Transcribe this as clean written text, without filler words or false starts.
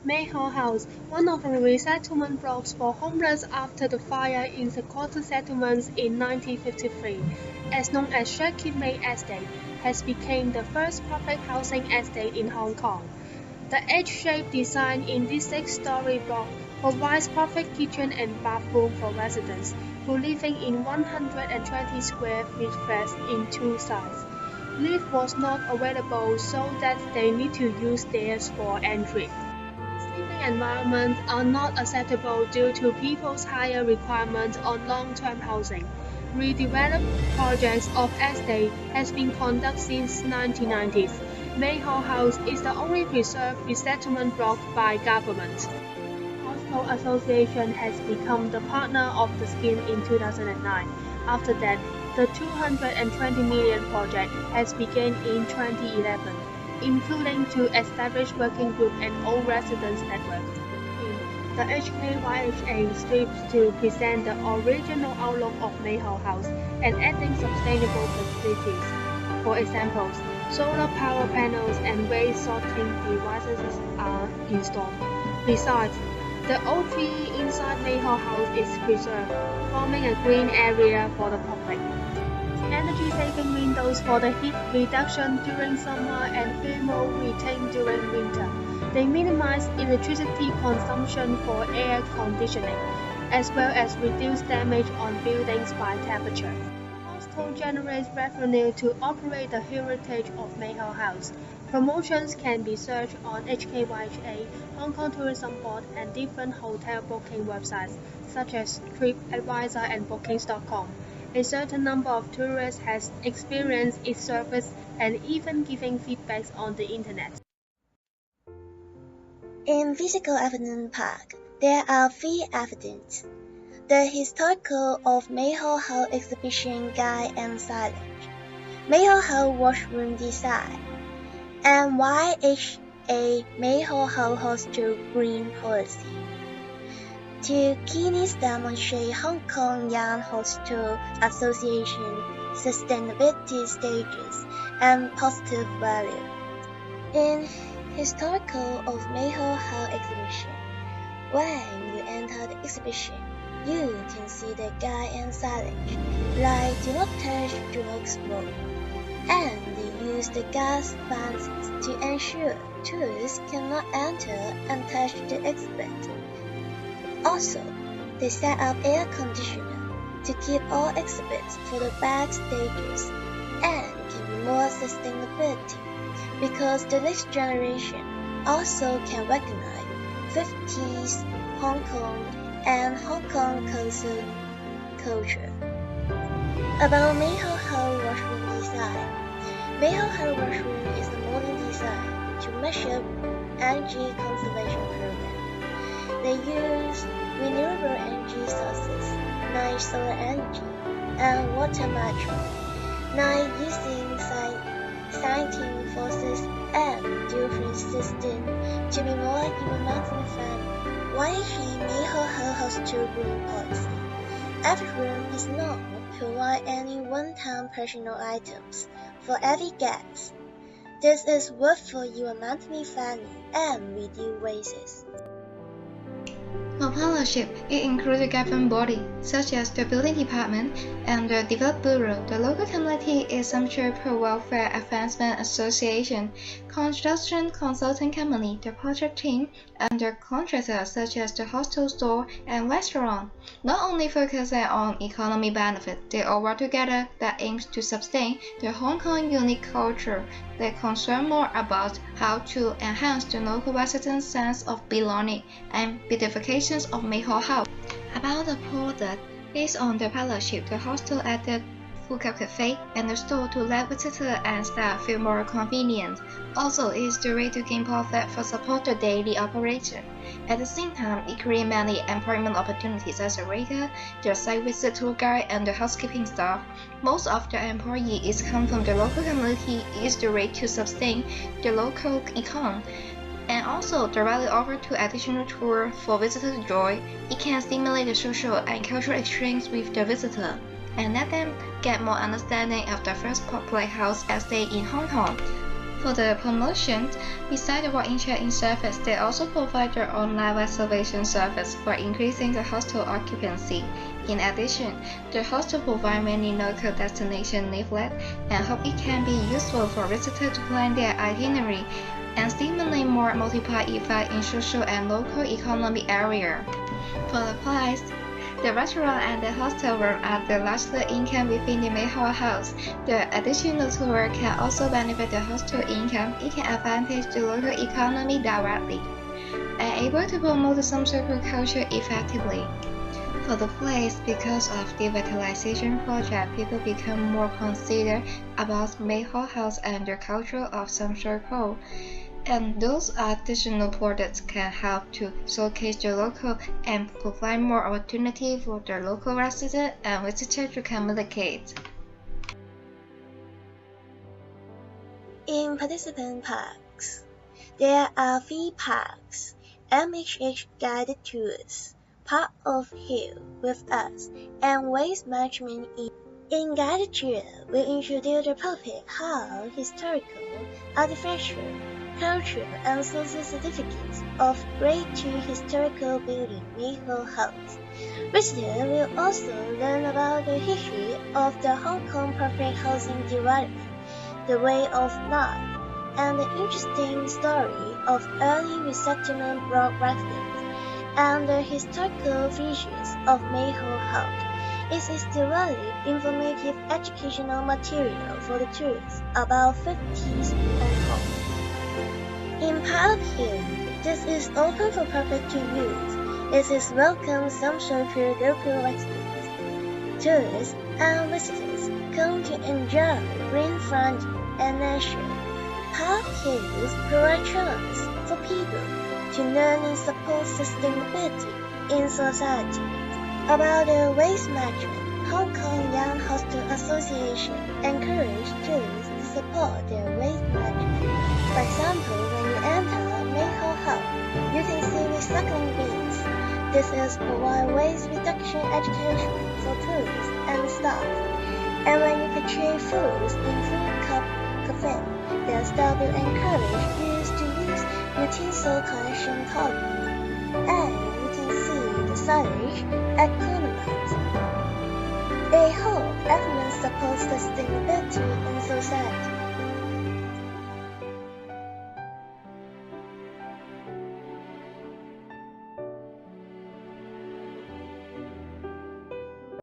Mayhaw House, one of the resettlement blocks for homeless after the fire in the quarter settlements in 1953, as known as Shaki May Estate, has become the first public housing estate in Hong Kong. The H-shaped design in this six-story block provides perfect kitchen and bathroom for residents who living in 120 square feet flats in two sides. Lift was not available, so that they need to use stairs for entry. Living environments are not acceptable due to people's higher requirements on long-term housing. Redevelopment projects of estate has been conducted since 1990s. Mayhaw House is the only preserved resettlement block by government. Household Association has become the partner of the scheme in 2009. After that, the 220 million project has begun in 2011, including to establish working group and all residents network. The HKYHA strives to present the original outlook of Mayhaw House and adding sustainable facilities. For example, solar power panels and waste sorting devices are installed. Besides, the oak tree inside Mayhaw House is preserved, forming a green area for the public. Energy-saving windows for the heat reduction during summer and thermal retain during winter. They minimize electricity consumption for air conditioning, as well as reduce damage on buildings by temperature. Hostel generates revenue to operate the heritage of Mayhaw House. Promotions can be searched on HKYHA, Hong Kong Tourism Board, and different hotel booking websites such as TripAdvisor and Bookings.com. A certain number of tourists has experienced its service and even giving feedbacks on the internet. In Physical Evidence Park, there are three evidence: the Historical of Mayhaw House Exhibition Guide and Signage, Mayhaw House Washroom Design, and YHA Mayhaw House Hostel Green Policy. Two keynotes demonstrate Hong Kong Young Hostel Association sustainability stages and positive value. In Historical of Mayhaw House Exhibition, when you enter the exhibition, you can see the guide and signage like "Do not touch, do not smoke," and they use the gas fences to ensure tourists cannot enter and touch the exhibit. Also, they set up air conditioner to keep all exhibits for the backstages and can be more sustainability because the next generation also can recognize 50s Hong Kong and Hong Kong culture. About Mayhaw House Washroom Design. Mayhaw House Washroom is a modern design to measure energy conservation program. They use renewable energy sources, like solar energy and water management, like using sighting forces and different systems to be more environmentally friendly. YHA Mayhaw House Hostel Green Policy. Every room is not provide any one-time personal items for every guest. This is worth for environmentally friendly and reduce waste. For partnership, it includes a government body, such as the Building Department and the Development Bureau, the local community essential welfare advancement association, construction consulting company, the project team, and the contractors such as the hostel store and restaurant. Not only focusing on economic benefit, they all work together that aims to sustain the Hong Kong unique culture. They concern more about how to enhance the local residents' sense of belonging and beautification of Mayhaw House. About the product, based on the partnership, the hostel added food cafe and the store to let visitors and staff feel more convenient. Also, it is the way to gain profit for support the daily operation. At the same time, it creates many employment opportunities as a waiter, the site visit tour guide, and the housekeeping staff. Most of the employees come from the local community. It is the way to sustain the local economy. And also directly offer to additional tour for visitors to enjoy. It can stimulate the social and cultural exchange with the visitor and let them get more understanding of the first public house estate in Hong Kong. For the promotions, besides the walk-in check-in service, they also provide their online reservation service for increasing the hostel occupancy. In addition, the hostel provides many local destination leaflets and hope it can be useful for visitors to plan their itinerary and stimulate more multiplier effect in social and local economic area. For the price, the restaurant and the hostel room are the largest income within the Mayhall house. The additional tour can also benefit the hostel income. It can advantage the local economy directly and able to promote the Samsoko culture effectively. For the place, because of the revitalization project, people become more considerate about Mayhall house and the culture of Samsoko. And those additional products can help to showcase the local and provide more opportunity for the local residents and visitors to communicate. In participant parks, there are 3 parks, MHH guided tours, Park of Hill with us, and waste management. In guided tour, we introduce the public how historical, artificial, cultural and social certificates of Grade 2 historical building Mayhall House. Visitors will also learn about the history of the Hong Kong public housing development, the way of life, and the interesting story of early resettlement block residents, and the historical features of Mayhall House. It is developed informative educational material for the tourists about 50s Hong Kong. In Park Hill, this is open for public to use. It is welcome some for local residents. Tourists and visitors come to enjoy green frontage and nature. Park Hills provide chance for people to learn and support sustainability in society. About the waste management, Hong Kong Young Hostel Association encourages tourists to support their waste management. For example, when you enter Mayhall House, you can see recycling bins. This is provide waste reduction education for tourists and staff. And when you purchase foods in Food Cup Cafe, their staff will encourage you to use utensil collection toilets. And you can see the signage at Cornermount. They hope everyone supports sustainability in society.